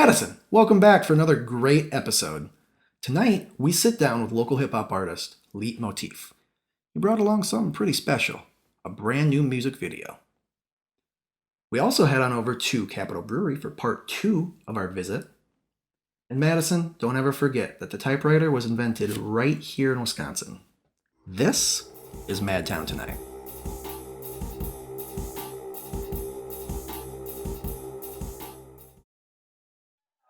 Madison, welcome back for another great episode. Tonight, we sit down with local hip-hop artist Leet Moteef. He brought along something pretty special, a brand new music video. We also head on over to Capital Brewery for part 2 of our visit. And Madison, don't ever forget that the typewriter was invented right here in Wisconsin. This is MadTown tonight.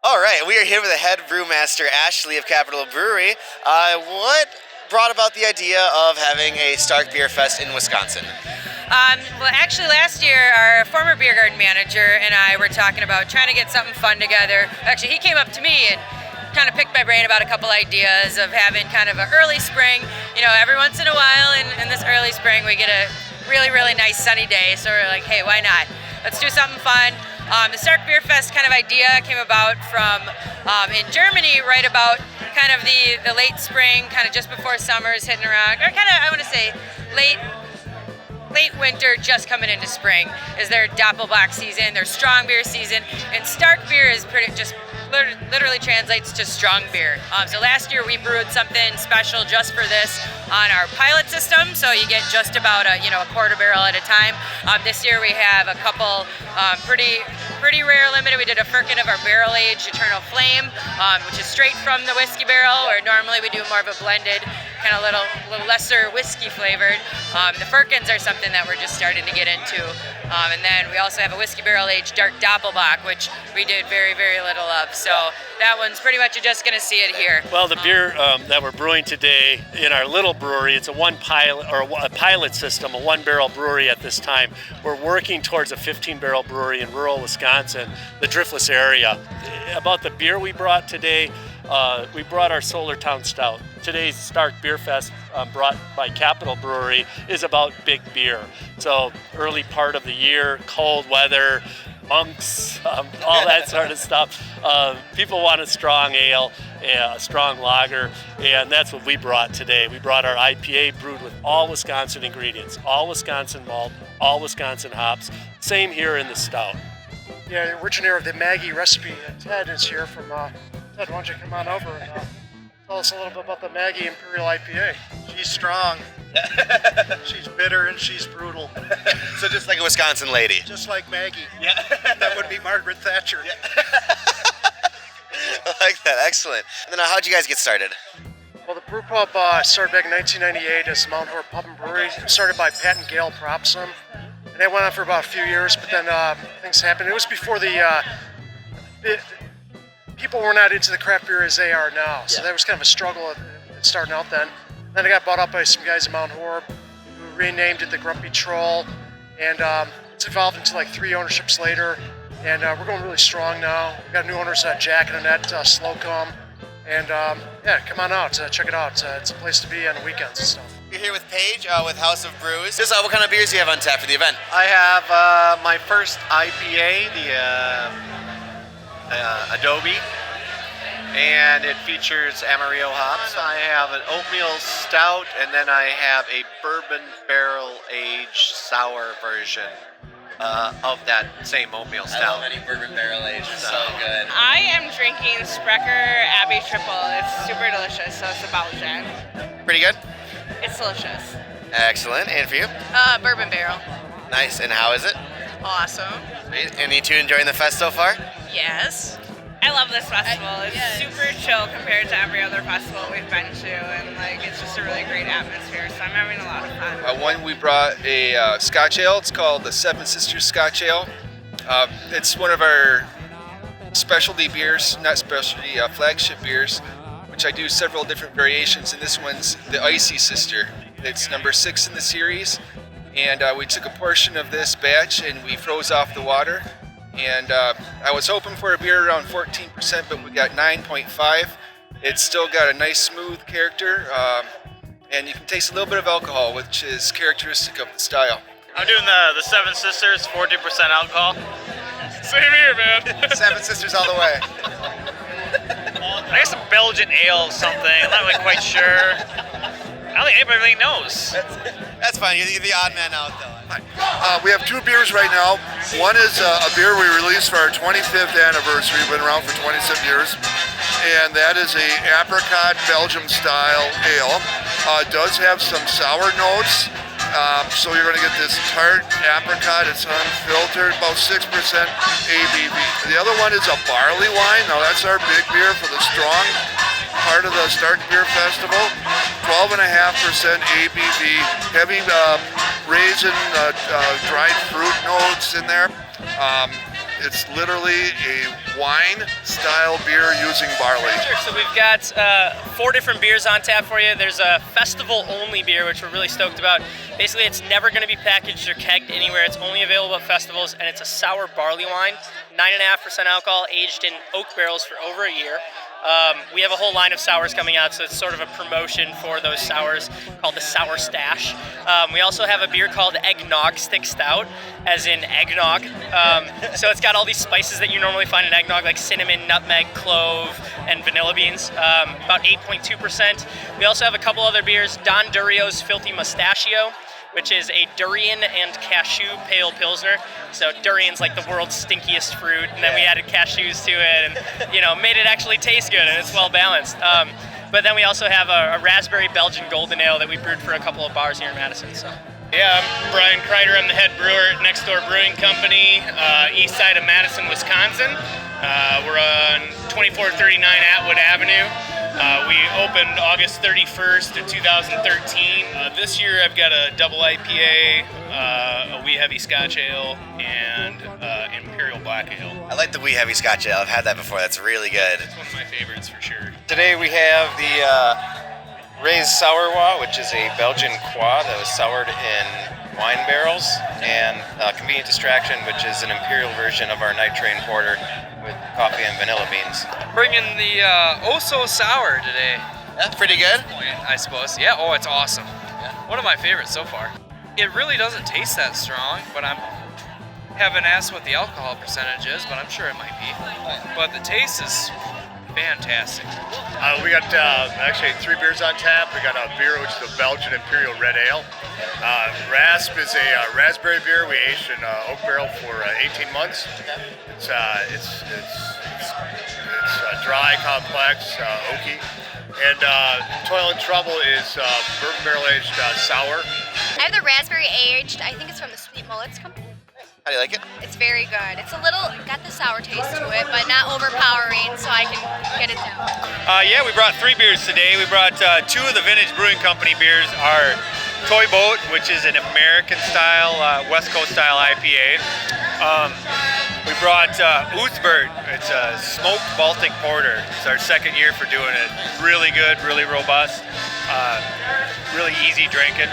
All right, we are here with the head brewmaster, Ashley of Capital Brewery. What brought about the idea of having a Stark Beer Fest in Wisconsin? Well, actually, last year, our former beer garden manager and I were talking about trying to get something fun together. Actually, he came up to me and kind of picked my brain about a couple ideas of having kind of an early spring. You know, every once in a while in this early spring, we get a really, really nice sunny day. So we're like, hey, why not? Let's do something fun. The Stark Beer Fest kind of idea came about from in Germany, right about kind of the late spring, kind of just before summer's hitting around, or kind of, I want to say, late winter, just coming into spring is their Doppelbock season, their strong beer season, and Stark beer is pretty just literally translates to strong beer. So last year we brewed something special just for this on our pilot system, so you get just about a quarter barrel at a time. This year we have a couple pretty rare limited. We did a firkin of our barrel-aged Eternal Flame, which is straight from the whiskey barrel, where normally we do more of a blended, kind of little lesser whiskey flavored. The firkins are something that we're just starting to get into. And then we also have a whiskey barrel-aged dark Doppelbock, which we did very, very little of. So that one's pretty much, you're just going to see it here. Well, the beer that we're brewing today in our little brewery, it's a pilot system, a one-barrel brewery at this time. We're working towards a 15-barrel brewery in rural Wisconsin, the Driftless area. About the beer we brought today, we brought our Solar Town Stout. Today's Stark Beer Fest, brought by Capital Brewery, is about big beer. So early part of the year, cold weather, monks, all that sort of stuff. People want a strong ale, a strong lager, and that's what we brought today. We brought our IPA brewed with all Wisconsin ingredients, all Wisconsin malt, all Wisconsin hops. Same here in the stout. Yeah, the originator of the Maggie recipe, Ted, is here from, Ted, why don't you come on over and tell us a little bit about the Maggie Imperial IPA. She's strong. She's bitter and she's brutal. So just like a Wisconsin lady. Just like Maggie. Yeah. That would be Margaret Thatcher. Yeah. I like that. Excellent. And then how'd you guys get started? Well, the brew pub started back in 1998 as Mount Horeb Pub and Brewery. Started by Pat and Gail Propson. And they went on for about a few years, but then things happened. It was before the people were not into the craft beer as they are now. So that was kind of a struggle at starting out then. Then it got bought up by some guys in Mount Horeb who renamed it the Grumpy Troll. And it's evolved into like 3 ownerships later. And we're going really strong now. We've got new owners, Jack and Annette Slocum. And come on out, check it out. It's a place to be on the weekends and stuff. You're here with Paige with House of Brews. Just what kind of beers do you have on tap for the event? I have my first IPA, the Adobe, and it features Amarillo hops. I have an oatmeal stout, and then I have a bourbon barrel-aged sour version of that same oatmeal stout. I love any bourbon barrel-aged. It's so good. I am drinking Sprecher Abbey Triple. It's super delicious, so it's a Belgian. Pretty good? It's delicious. Excellent. And for you? Bourbon barrel. Nice. And how is it? Awesome. Sweet. And you two enjoying the fest so far? Yes. I love this festival. It's super chill compared to every other festival we've been to, and it's just a really great atmosphere. So I'm having a lot of fun. One, we brought a Scotch ale. It's called the Seven Sisters Scotch Ale. It's one of our specialty beers, not specialty, flagship beers, which I do several different variations. And this one's the Icy Sister. It's number 6 in the series. And we took a portion of this batch and we froze off the water. And I was hoping for a beer around 14%, but we got 9.5. It's still got a nice smooth character, and you can taste a little bit of alcohol, which is characteristic of the style. I'm doing the Seven Sisters, 40% alcohol. Same here, man. Seven Sisters all the way. I guess a Belgian ale or something. I'm not quite sure. I I don't think anybody really knows. That's fine. You're the odd man out, though. We have 2 beers right now. One is a beer we released for our 25th anniversary. We've been around for 27 years. And that is a apricot Belgium style ale. It does have some sour notes. So you're going to get this tart apricot. It's unfiltered, about 6% ABV. The other one is a barley wine. Now that's our big beer for the strong part of the Stark Beer Festival. 12.5% ABV, heavy raisin, dried fruit notes in there. It's literally a wine-style beer using barley. Sure, so we've got 4 different beers on tap for you. There's a festival-only beer, which we're really stoked about. Basically, it's never going to be packaged or kegged anywhere. It's only available at festivals, and it's a sour barley wine, 9.5% alcohol, aged in oak barrels for over a year. We have a whole line of sours coming out, so it's sort of a promotion for those sours called the Sour Stash. We also have a beer called Eggnog Stick Stout, as in eggnog. So it's got all these spices that you normally find in eggnog, like cinnamon, nutmeg, clove, and vanilla beans, about 8.2%. We also have a couple other beers, Don Durio's Filthy Mustachio, which is a durian and cashew pale pilsner. So durian's like the world's stinkiest fruit, and then we added cashews to it, and made it actually taste good, and it's well balanced. But then we also have a raspberry Belgian golden ale that we brewed for a couple of bars here in Madison. So. Yeah, I'm Brian Kreider. I'm the head brewer at Next Door Brewing Company, east side of Madison, Wisconsin. We're on 2439 Atwood Avenue. We opened August 31st of 2013. This year I've got a double IPA, a wee heavy Scotch ale, and Imperial Black Ale. I like the wee heavy Scotch ale. I've had that before. That's really good. It's one of my favorites for sure. Today we have the Raised Sourwa, which is a Belgian qua that was soured in wine barrels, and Convenient Distraction, which is an imperial version of our Night Train Porter with coffee and vanilla beans. Bringing the Oh-So Sour today. That's pretty good. I suppose. Yeah, it's awesome. Yeah. One of my favorites so far. It really doesn't taste that strong, but I haven't asked what the alcohol percentage is, but I'm sure it might be. But the taste is fantastic. We got actually 3 beers on tap. We got a beer which is a Belgian Imperial Red Ale. Rasp is a raspberry beer we aged in oak barrel for 18 months. It's dry, complex, oaky. And Toil and Trouble is bourbon barrel aged sour. I have the raspberry aged. I think it's from the Leet Moteef company. How do you like it? It's very good. It's a little, got the sour taste to it, but not overpowering, so I can get it down. Yeah, we brought 3 beers today. We brought 2 of the Vintage Brewing Company beers. Our Toy Boat, which is an American-style, West Coast-style IPA. We brought Uthbert. It's a smoked Baltic Porter. It's our 2nd year for doing it. Really good, really robust, really easy drinking.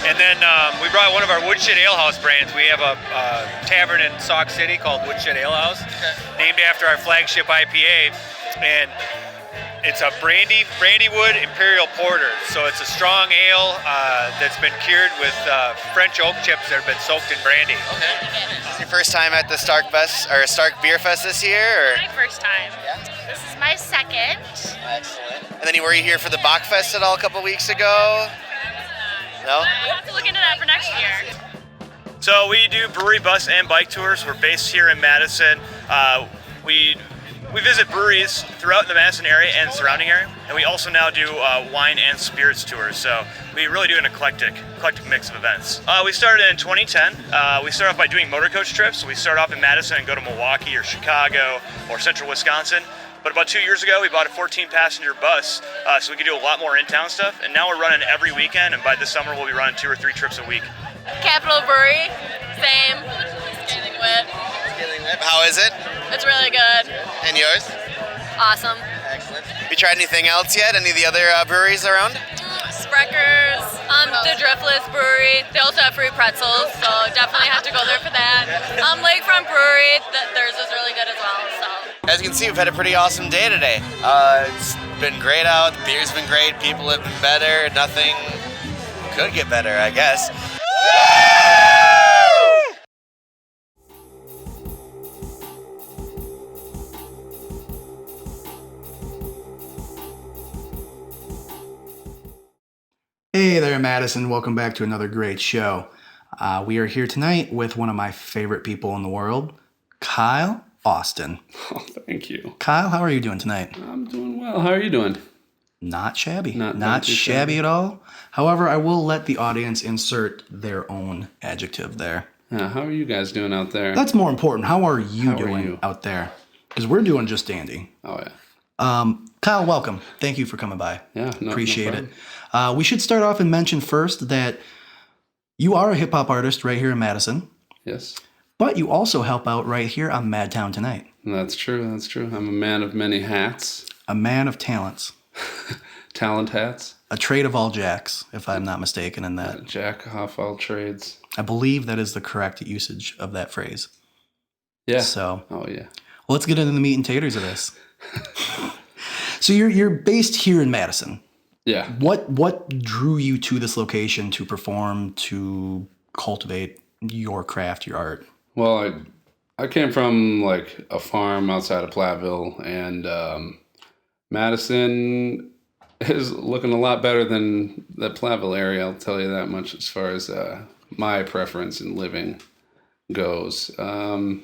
And then we brought one of our Woodshed Alehouse brands. We have a tavern in Sauk City called Woodshed Alehouse, named after our flagship IPA. And it's a Brandywood Imperial Porter. So it's a strong ale that's been cured with French oak chips that have been soaked in brandy. Okay. Is this your first time at the Stark Beer Fest this year? Or? My first time. Yeah. This is my 2nd. Excellent. And then were you here for the Bachfest at all a couple weeks ago? No? We'll have to look into that for next year. So we do brewery bus and bike tours. We're based here in Madison. We visit breweries throughout the Madison area and surrounding area, and we also now do wine and spirits tours. So we really do an eclectic mix of events. We started in 2010. We start off by doing motor coach trips. We start off in Madison and go to Milwaukee or Chicago or central Wisconsin. But about 2 years ago, we bought a 14-passenger bus so we could do a lot more in-town stuff. And now we're running every weekend, and by this summer, we'll be running 2 or 3 trips a week. Capital Brewery, same. Scaling Whip. How is it? It's really good. And yours? Awesome. Excellent. Have you tried anything else yet? Any of the other breweries around? Sprecher's, the Driftless Brewery. They also have free pretzels, so definitely have to go there for that. Lakefront Brewery, theirs is really good as well. So. As you can see, we've had a pretty awesome day today. It's been great out. The beer's been great. People have been better. Nothing could get better, I guess. Hey there, Madison. Welcome back to another great show. We are here tonight with one of my favorite people in the world, Kyle Austin. Oh, thank you. Kyle, how are you doing tonight? I'm doing well. How are you doing? Not shabby. Not too shabby at all. However, I will let the audience insert their own adjective there. Yeah, how are you guys doing out there? That's more important. How are you doing out there? Because we're doing just dandy. Oh, yeah. Kyle, welcome. Thank you for coming by. Yeah, appreciate it. We should start off and mention first that you are a hip-hop artist right here in Madison. Yes. But you also help out right here on MadTown tonight. That's true. I'm a man of many hats. A man of talents. Talent hats. A trade of all jacks, if I'm not mistaken in that. Jack off all trades. I believe that is the correct usage of that phrase. Yeah. So. Oh, yeah. Well, let's get into the meat and taters of this. So you're based here in Madison. Yeah. What drew you to this location to perform, to cultivate your craft, your art? Well, I came from like a farm outside of Platteville, and Madison is looking a lot better than the Platteville area. I'll tell you that much as far as my preference in living goes. So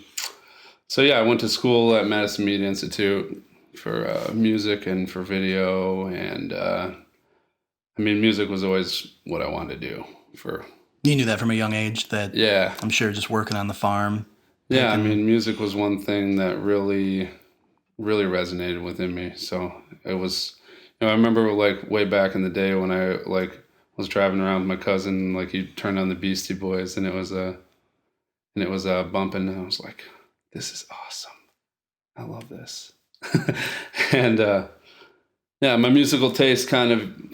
yeah, I went to school at Madison Media Institute for music and for video, and music was always what I wanted to do. You knew that from a young age. That yeah, I'm sure just working on the farm. Yeah, music was one thing that really, really resonated within me. So it was, I remember like way back in the day when I like was driving around with my cousin, like he turned on the Beastie Boys, and it was bumping, and I was like, this is awesome. I love this. And yeah, my musical taste kind of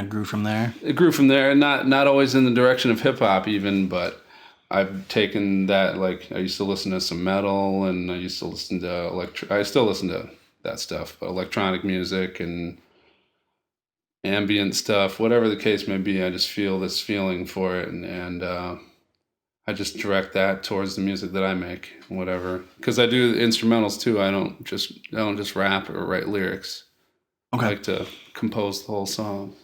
grew from there. It grew from there, not always in the direction of hip hop even, but I've taken that, like I used to listen to some metal, and I used to listen to I still listen to that stuff, but electronic music and ambient stuff, whatever the case may be, I just feel this feeling for it, and I just direct that towards the music that I make, whatever. Because I do instrumentals too. I don't just rap or write lyrics. Okay. I like to compose the whole song.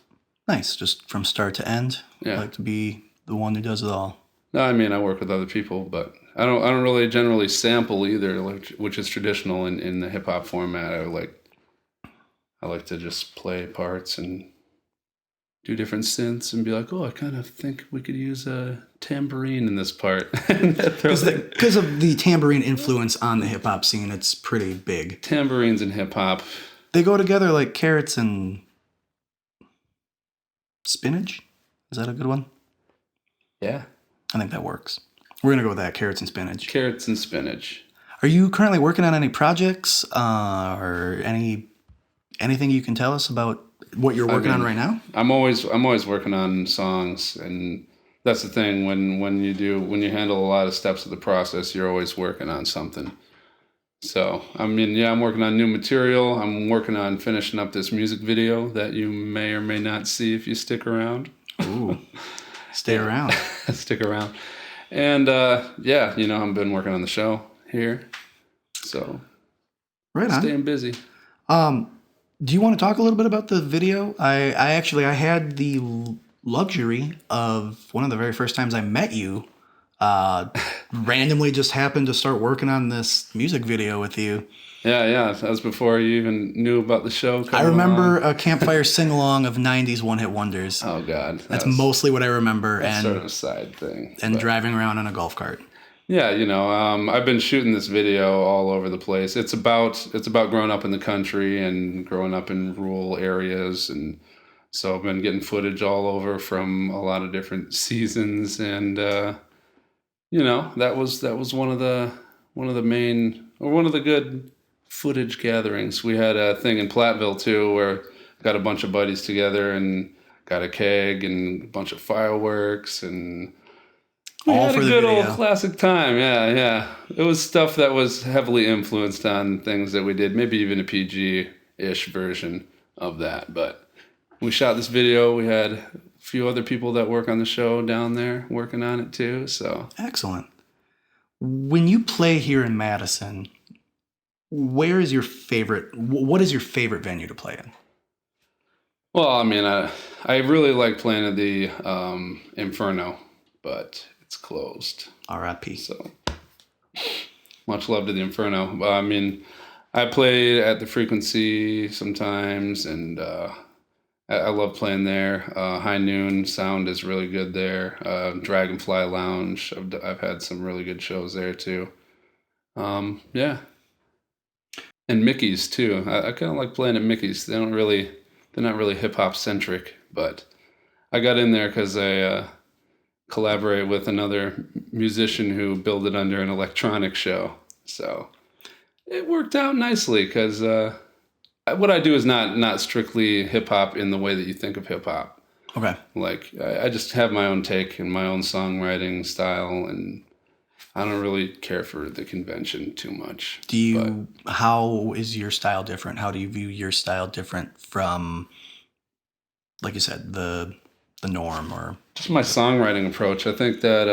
Nice, just from start to end. Yeah. I like to be the one who does it all. No, I work with other people, but I don't really generally sample either, which is traditional in the hip hop format. I like to just play parts and do different synths and be like, oh, I kind of think we could use a tambourine in this part. Because of the tambourine influence on the hip hop scene, it's pretty big. Tambourines and hip hop. They go together like carrots and spinach. Is that a good one? Yeah. I think that works. We're going to go with that, carrots and spinach. Carrots and spinach. Are you currently working on any projects or anything you can tell us about what you're working on right now? I'm always working on songs, and that's the thing. When you handle a lot of steps of the process, you're always working on something. So I'm working on new material. I'm working on finishing up this music video that you may or may not see if you stick around. Ooh, stay around. Stick around. And I've been working on the show here, so right on. Staying busy. Do you want to talk a little bit about the video? I had the luxury of one of the very first times I met you, randomly just happened to start working on this music video with you. Yeah, that was before you even knew about the show. I remember a campfire sing-along of 90s one-hit wonders. Oh, God. That's mostly what I remember. That's and sort of a side thing. And driving around in a golf cart. Yeah, I've been shooting this video all over the place. It's about growing up in the country and growing up in rural areas, and so I've been getting footage all over from a lot of different seasons, and that was one of the good footage gatherings. We had a thing in Platteville too, where got a bunch of buddies together and got a keg and a bunch of fireworks, and we had a good old classic time. Yeah. It was stuff that was heavily influenced on things that we did, maybe even a PG-ish version of that. But we shot this video. We had a few other people that work on the show down there working on it too. So excellent. When you play here in Madison, what is your favorite venue to play in? Well, I mean, I really like playing at the Inferno, but it's closed. R.I.P. So much love to the Inferno. I mean, I play at the Frequency sometimes, and I love playing there. High Noon sound is really good there. Dragonfly Lounge, I've had some really good shows there too. Yeah, and Mickey's too. I kind of like playing at Mickey's. They're not really hip hop centric, but I got in there because I collaborate with another musician who billed it under an electronic show. So it worked out nicely because what I do is not strictly hip hop in the way that you think of hip hop. Okay. Like I just have my own take and my own songwriting style, and I don't really care for the convention too much. How is your style different? How do you view your style different from, like you said, the norm? Or just my songwriting approach? I think that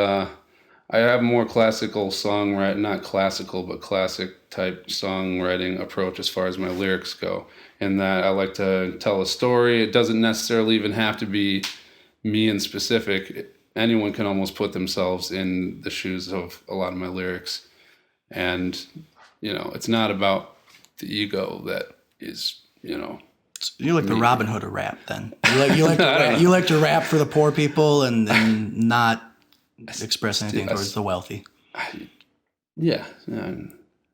I have more classical songwriting, not classical, but classic type songwriting approach as far as my lyrics go. In that I like to tell a story. It doesn't necessarily even have to be me in specific. Anyone can almost put themselves in the shoes of a lot of my lyrics. And, it's not about the ego that is, You're like the Robin Hood of rap, then. You like to rap for the poor people and not express anything towards the wealthy. Yeah,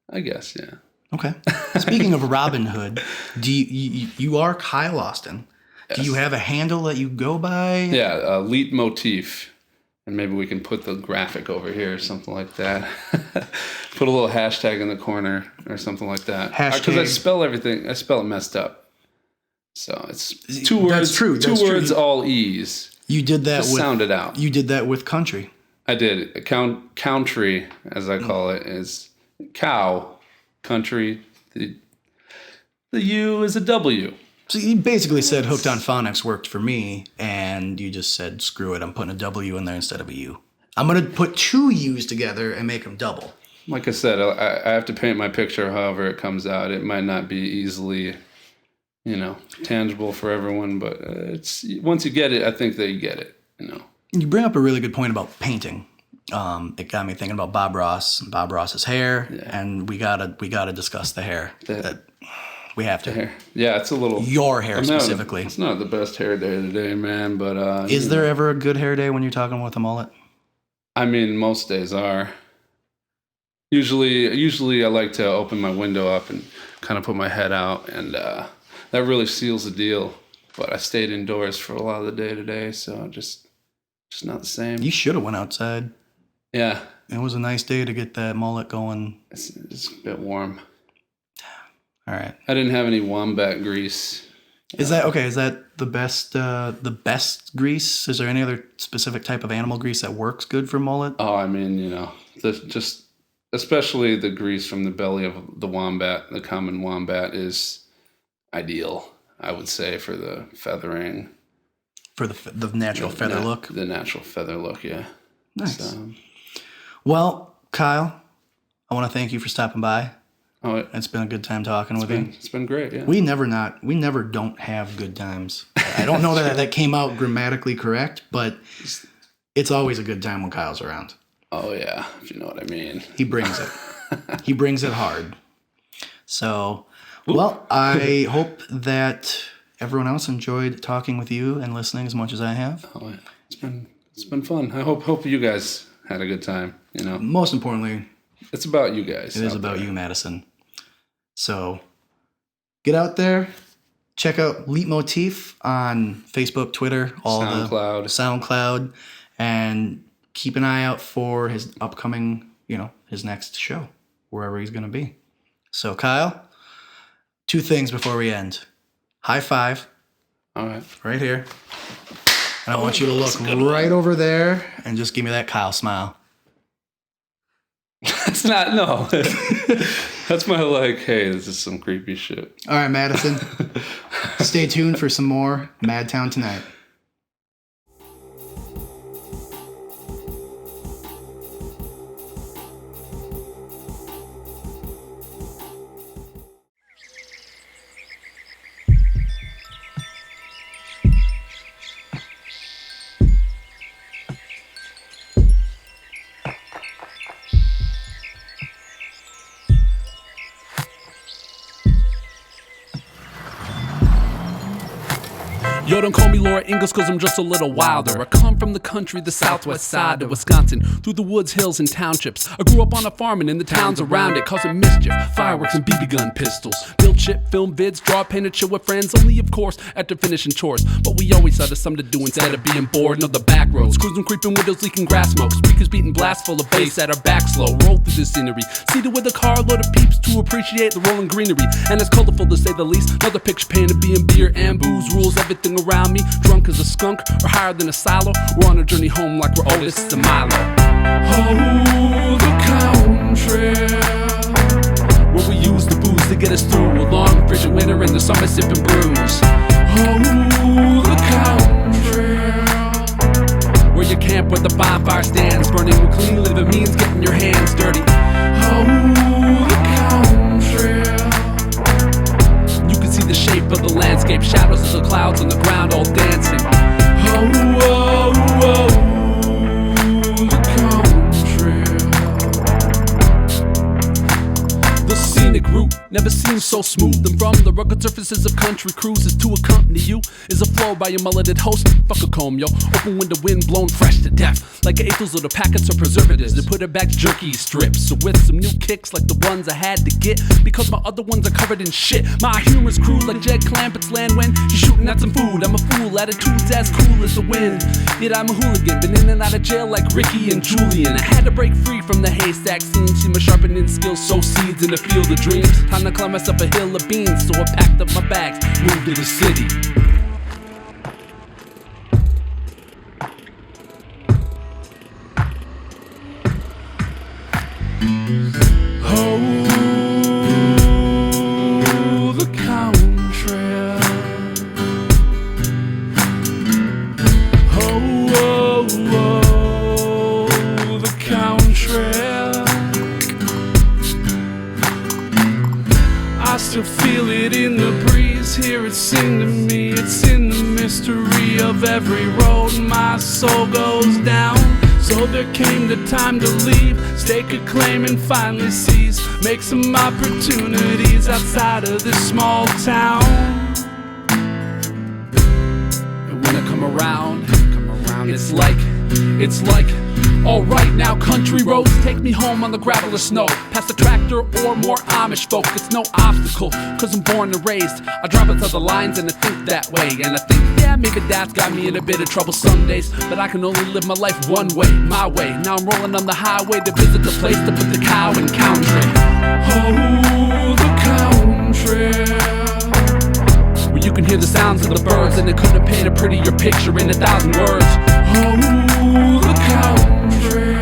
I guess, yeah. Okay. Speaking of Robin Hood, you are Kyle Austin. Yes. Do you have a handle that you go by? Yeah, Leet Moteef. And maybe we can put the graphic over here or something like that. Put a little hashtag in the corner or something like that. Because I spell it messed up. So it's two words. That's true. Two words, all E's. You did that Just sound it out. You did that with country. I did. Country, as I call it, is cow. Country. The U is a W. So you basically said Hooked on Phonics worked for me, and you just said, screw it, I'm putting a W in there instead of a U. I'm going to put two U's together and make them double. Like I said, I have to paint my picture however it comes out. It might not be easily, tangible for everyone, but it's once you get it, I think that you get it, You bring up a really good point about painting. It got me thinking about Bob Ross and Bob Ross's hair, and we gotta discuss the hair. We have to. Hair. Yeah, it's a little... Your hair specifically. It's not the best hair day today, man, but... Is there ever a good hair day when you're talking with a mullet? I mean, most days are. Usually I like to open my window up and kind of put my head out, and that really seals the deal. But I stayed indoors for a lot of the day today, so just not the same. You should have went outside. Yeah. It was a nice day to get that mullet going. It's a bit warm. All right. I didn't have any wombat grease. Is that okay? Is that the best grease? Is there any other specific type of animal grease that works good for mullet? Oh, I mean, just especially the grease from the belly of the wombat, the common wombat, is ideal, I would say, for the feathering. For the natural feather look? The natural feather look, yeah. Nice. Well, Kyle, I want to thank you for stopping by. Oh, it's been a good time talking with you. It's been great, yeah. We never don't have good times. I don't know that came out grammatically correct, but it's always a good time when Kyle's around. Oh, yeah, if you know what I mean. He brings it. He brings it hard. So, well, I hope that everyone else enjoyed talking with you and listening as much as I have. Oh, yeah. It's been fun. I hope you guys had a good time, Most importantly, it's about you guys. It is about you, Madison. So get out there, check out Leet Moteef on Facebook, Twitter, SoundCloud, and keep an eye out for his upcoming, his next show, wherever he's going to be. So, Kyle, two things before we end. High five. All right. Right here. And I want you to look right over there and just give me that Kyle smile. That's not, no. That's my hey, this is some creepy shit. All right, Madison. Stay tuned for some more MadTown tonight. Yo, don't call me Laura Ingalls cause I'm just a little wilder. I come from the country, the southwest side of Wisconsin, through the woods, hills, and townships. I grew up on a farm and in the towns around it, causing mischief, fireworks and BB gun pistols. Build shit, film vids, draw, paint, and chill with friends, only of course after finishing chores. But we always thought of something to do instead of being bored. No, the back roads, cruising, creeping windows, leaking grass smoke, speakers beating blasts full of bass at our back slow. Roll through the scenery, seated with a carload of peeps to appreciate the rolling greenery. And it's colorful to say the least. Another picture painted being beer and booze rules everything around me. Drunk as a skunk or higher than a silo. We're on a journey home like we're Otis and Milo. Oh, the country, where we use the booze to get us through a long frigid winter in the summer sipping brews. Oh, the country, where you camp where the bonfire stands, burning with clean living means getting your hands dirty. Oh, the country, you can see the shape of the landscape, shadows of the clouds on the ground all dancing. Oh, oh, oh, the country. The scenic route never seems so smooth, and from the rugged surfaces of country cruises to accompany you is a flow by your mulleted host. Fuck a comb, yo. Open window wind blown fresh to death, like April's little packets of preservatives to put it back jerky strips. So with some new kicks like the ones I had to get, because my other ones are covered in shit. My humor's crude like Jed Clampett's land when she's shooting at some food. I'm a fool, attitudes as cool as the wind. Yet I'm a hooligan, been in and out of jail like Ricky and Julian. I had to break free from the haystack scene, see my sharpening skills, sow seeds in the field of dreams. Time to climb myself a hill of beans, so I packed up my bags, moved to the city. Oh, the country. Oh, oh, oh, the country. I still feel it in the breeze, hear it sing to me. It's in the mystery of every road my soul goes down. So there came the time to leave, stake a claim and finally seize, make some opportunities outside of this small town. And when I come around, it's like, alright now country roads take me home on the gravel or snow, past the tractor or more Amish folk. It's no obstacle, cause I'm born and raised. I drive outside the lines and I think that way. And I think, yeah, maybe that's got me in a bit of trouble some days, but I can only live my life one way, my way. Now I'm rolling on the highway to visit the place to put the cow in country. Oh, the country, where you can hear the sounds of the birds, and it couldn't paint a prettier picture in 1,000 words. Oh, the country,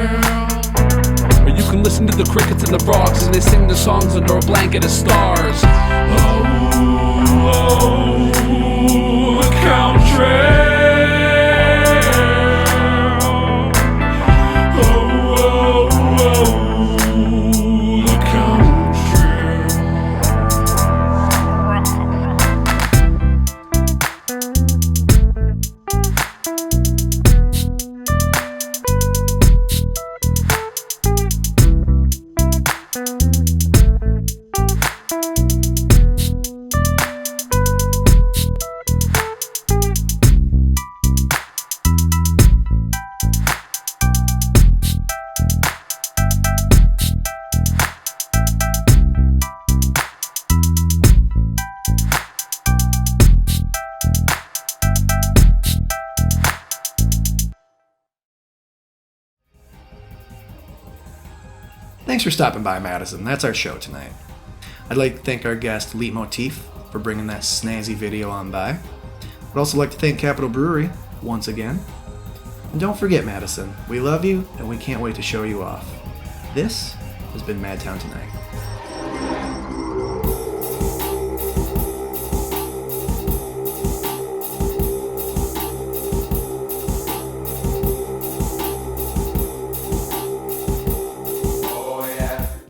where you can listen to the crickets and the frogs as they sing their songs under a blanket of stars. Oh, oh, the country. Thanks for stopping by, Madison. That's our show tonight. I'd like to thank our guest, Leet Moteef, for bringing that snazzy video on by. I'd also like to thank Capital Brewery once again. And don't forget, Madison, we love you and we can't wait to show you off. This has been MadTown Tonight.